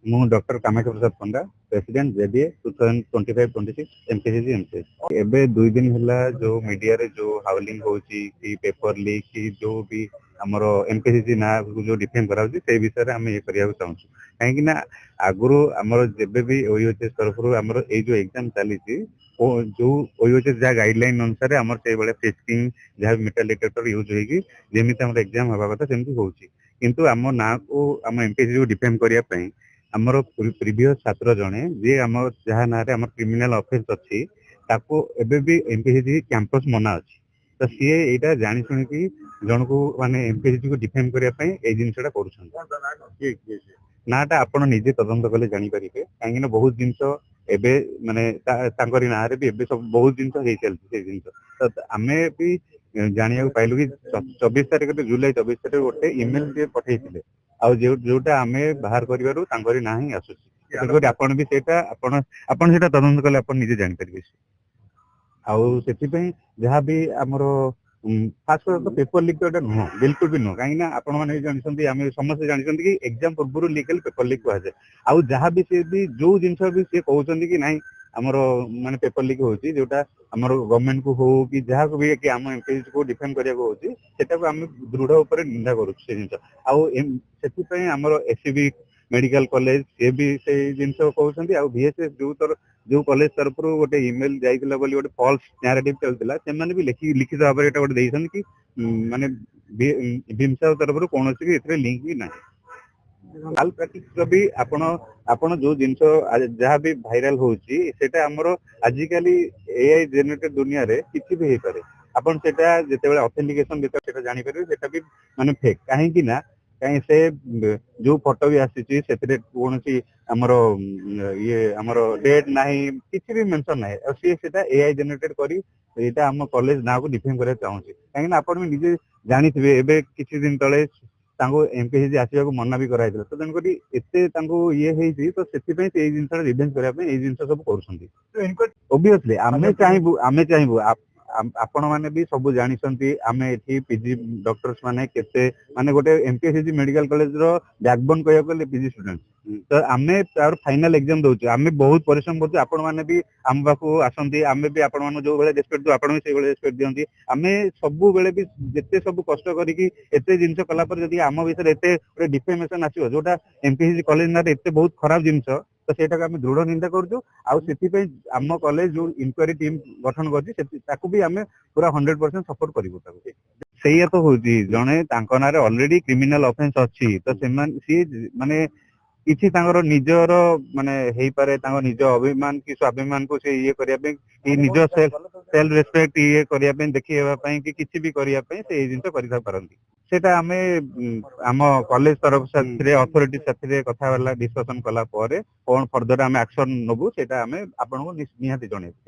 ମୁଁ ଡକ୍ଟର କାମାକ୍ଷା ପ୍ରସାଦ Panda, president JDA 2025-26 ଏମପିସିସି ଏମସିଏସ୍। ଏବେ 2 ଦିନ ହେଲା ଯୋଉ ମିଡିଆରେ ଯୋଉ ହାଉଲିଂ ହଉଛି କି ପେପର ଲିକ୍ କି ଯୋଉ ବି ଆମର ଏମପିସିସି ନାଁକୁ ଯୋଉ ଡିଫେମ୍ କରାହଉଛି ସେଇ ବିଷୟରେ ଆମେ ଇଏ କରିବାକୁ ଚାହୁଁଛୁ। କାହିଁକି ନା ଆଗରୁ ଆମର ଯେବେ ବି ଓୟୁଏଚଏସ୍ ତରଫରୁ ଆମର ଏଇ ଯୋଉ ଏକ୍ଜାମ ଚାଲିଛି ଯୋଉ ଓୟୁଏଚଏସ୍ ଯାହା ଗାଇଡଲାଇନ ଅନୁସାରେ ଆମର ସେଇଭଳିଆ ଫିକ୍ସିଂ ଯାହା ମେଟାଲ ଡିଟେକ୍ଟର ୟୁଜ ହେଇକି ଯେମିତି ଆମର ଏକ୍ଜାମ ହବା କଥା ସେମିତି ହଉଛି। କିନ୍ତୁ ଆମ ନାଁକୁ ଆମ ଏମପିସିସି ଡିଫେମ୍ କରିବା ପାଇଁ ଆମର ପ୍ରିଭିୟସ ଛାତ୍ର ଜଣେ ଯିଏ ଆମର ଯାହା ନାଁରେ ଆମର କ୍ରିମିନାଲ ଅଫେନ୍ସ ଅଛି ତାକୁ ଏବେ ବି ଏମପିସିସି କ୍ୟାମ୍ପସ ମନା ଅଛି। ତ ସିଏ ଏଇଟା ଜାଣି ଶୁଣିକି ଜଣକୁ ମାନେ ଏମପିସିସି କୁ ଡିଫେମ୍ କରିବା ପାଇଁ ଏଇ ଜିନିଷଟା କରୁଛନ୍ତି। ନାଁଟା ଆପଣ ନିଜେ ତଦନ୍ତ କଲେ ଜାଣିପାରିବେ। କାହିଁକି ନା ବହୁତ ଜିନିଷ ଏବେ ମାନେ ତାଙ୍କରି ନାଁରେ ବି ଏବେ ସବୁ ବହୁତ ଜିନିଷ ହେଇ ଚାଲିଛି ସେଇ ଜିନିଷ। ତ ଆମେ ବି ଜାଣିବାକୁ ପାଇଲୁ କି 24 ତାରିଖରେ ଜୁଲାଇ 24 ତାରିଖରେ ଗୋଟେ ଇମେଲ ଟିକେ ପଠେଇଥିଲେ ଆଉ ଯୋଉଟା ଆମେ ବାହାର କରିବାରୁ ତାଙ୍କରି ନାଁ ହିଁ ଆସୁଛି। ତେଣୁକରି ଆପଣ ବି ସେଇଟା ଆପଣ ସେଇଟା ତଦନ୍ତ କଲେ ଆପଣ ନିଜେ ଜାଣିପାରିବେ। ଆଉ ସେଥିପାଇଁ ଯାହାବି ଆମର ଖାସ କରି ତ ପେପର ଲିକ୍ ତ ଏଟା ନୁହଁ, ବିଲକୁଲ ବି ନୁହଁ। କାହିଁକି ନା ଆପଣ ମାନେ ଜାଣିଛନ୍ତି, ଆମେ ସମସ୍ତେ ଜାଣିଛନ୍ତି କି ଏକ୍ଜାମ ପୂର୍ବରୁ ଲିକ୍ ହେଲେ ପେପର ଲିକ୍ କୁହାଯାଏ। ଆଉ ଯାହାବି ସେ ବି ଯୋଉ ଜିନିଷ ବି ସେ କହୁଛନ୍ତି କି ନାଇଁ ଆମର ମାନେ ପେପର ଲିକ୍ ହଉଛି, ଯୋଉଟା ଆମର ଗଭର୍ଣ୍ଣମେଣ୍ଟ କୁ ହଉ କି ଯାହାକୁ ବି କି ଆମ ଏମପିସି କୁ ଡିଫେଣ୍ଡ କରିବାକୁ ହଉଛି, ସେଟାକୁ ଆମେ ଦୃଢ ଉପରେ ନିନ୍ଦା କରୁଛୁ ସେ ଜିନିଷ। ଆଉ ସେଥିପାଇଁ ଆମର ଏସସିବି ମେଡିକାଲ କଲେଜ ସିଏ ବି ସେଇ ଜିନିଷ କହୁଛନ୍ତି। ଆଉ ଭିଏସଏସ୍ ଯୋଉ କଲେଜ ତରଫରୁ ଗୋଟେ ଇମେଲ ଯାଇଥିଲା ବୋଲି ଗୋଟେ ଫଲ୍ସ ନ୍ୟାରେଟିଭ ଚାଲିଥିଲା, ସେମାନେ ବି ଲିଖିତ ଭାବରେ ଏଟା ଗୋଟେ ଦେଇଛନ୍ତି କି ମାନେ ବିମ୍ସ ତରଫରୁ କୌଣସି ବି ଏଥିରେ ଲିଙ୍କ ବି ନାହିଁ। ଲାଲ ପ୍ରାକ୍ଟିସ ବି ଆପଣ ଯୋଉ ଜିନିଷ ଯାହା ବି ଭାଇରାଲ ହଉଛି ସେଇଟା ଆମର ଆଜିକାଲି ଏଆଇ ଜେନେରେଟେଡ ଦୁନିଆରେ କିଛି ବି ହେଇପାରେ। ଆପଣ ସେଟା ଯେତେବେଳେ ଅଥେଣ୍ଟିକେସନ ଭିତରେ ସେଟା ଜାଣିପାରିବେ ସେଟା ବି ମାନେ ଫେକ୍। କାହିଁକି ନା ସେ ଯୋଉ ଫଟୋ ବି ଆସିଛି ସେଥିରେ କୌଣସି ଆମର ଆମର ଡେଟ୍ ନାହିଁ, କିଛି ବି ମେନସନ ନାହିଁ। ଆଉ ସିଏ ସେଟା ଏଆଇ ଜେନେରେଟେଡ କରି ଏଇଟା ଆମ କଲେଜ ନାଁକୁ ଡିଫେମ୍ କରିବାକୁ ଚାହୁଁଛି। କାହିଁକି ନା ଆପଣ ବି ନିଜେ ଜାଣିଥିବେ ଏବେ କିଛି ଦିନ ତଳେ ତାଙ୍କୁ ଏମପିସିସି ଆସିବାକୁ ମନା ବି କରାଯାଇଥିଲା। ତ ତେଣୁକରି ଏତେ ତାଙ୍କୁ ଇଏ ହେଇଛି, ତ ସେଥିପାଇଁ ସେ ଏଇ ଜିନିଷଟା ରିଭେଞ୍ଜ କରିବା ପାଇଁ ଏଇ ଜିନିଷ ସବୁ କରୁଛନ୍ତି। ଓବିଅସଲି ଆମେ ଚାହିଁବୁ ଆପଣ ମାନେ ବି ସବୁ ଜାଣିଛନ୍ତି ଆମେ ଏଠି ପିଜି ଡକ୍ଟର୍ସ ମାନେ କେତେ ମାନେ ଗୋଟେ ଏମପିସିସି ମେଡିକାଲ କଲେଜର ବ୍ୟାକବୋନ କହିବାକୁ ଗଲେ ପିଜି ଷ୍ଟୁଡେଣ୍ଟ। ତ ଆମେ ତାର ଫାଇନାଲ ଏକ୍ଜାମ ଦଉଛୁ, ଆମେ ବହୁତ ପରିଶ୍ରମ କରୁଛୁ। ଆପଣ ମାନେ ବି ଆମ ପାଖକୁ ଆସନ୍ତି, ଆମେ ବି ଆପଣ ମାନଙ୍କୁ ଯୋଉ ଭଳିଆ ରେସପେକ୍ଟ ଦଉ ଆପଣ ବି ସେଇଭଳିଆ ରେସପେକ୍ଟ ଦିଅନ୍ତି। ଆମେ ସବୁବେଳେ ବି ଯେତେ ସବୁ କଷ୍ଟ କରିକି ଏତେ ଜିନିଷ କଲା ପରେ ଯଦି ଆମ ଭିତରେ ଏତେ ଗୋଟେ ଡିଫେମେସନ ଆସିବ, ଯୋଉଟା ଏମପିସିସି କଲେଜ ନାଁରେ ଏତେ ବହୁତ ଖରାପ ଜିନିଷ, ତ ସେଇଟାକୁ ଆମେ ଦୃଢ ନିନ୍ଦା କରୁଛୁ। ଆଉ ସେଥିପାଇଁ ଆମ କଲେଜ ଯୋଉ ଇନକ୍ୱାରି ଟିମ୍ ଗଠନ କରିଛି ତାକୁ ବି ଆମେ ପୁରା 100% ସପୋର୍ଟ କରିବୁ ତାକୁ। ସେଇଆ ତ ହଉଛି, ଜଣେ ତାଙ୍କ ନାଁରେ ଅଲରେଡି କ୍ରିମିନାଲ ଅଫେନ୍ସ ଅଛି, ତ ସେମାନେ ସିଏ ମାନେ କିଛି ତାଙ୍କର ନିଜର ମାନେ ହେଇପାରେ, ତାଙ୍କ ନିଜ ଅଭିମାନ କି ସ୍ୱାଭିମାନକୁ ସେ ଇଏ କରିବା ପାଇଁ କି ନିଜ ସେଲ୍ଫ ରେସପେକ୍ଟ ଇଏ କରିବା ପାଇଁ ଦେଖେଇବା ପାଇଁ କି କିଛି ବି କରିବା ପାଇଁ ସେ ଏଇ ଜିନିଷ କରିଥାଇ ପାରନ୍ତି। ସେଇଟା ଆମେ ଆମ କଲେଜ ତରଫ ସାଥିରେ ଅଥରିଟି ସାଥିରେ କଥାବାର୍ତ୍ତା ଡିସ୍କସନ କଲା ପରେ କଣ ଫର୍ଦର ଆମେ ଆକ୍ସନ ନବୁ ସେଇଟା ଆମେ ଆପଣଙ୍କୁ ନିହାତି ଜଣେଇବୁ।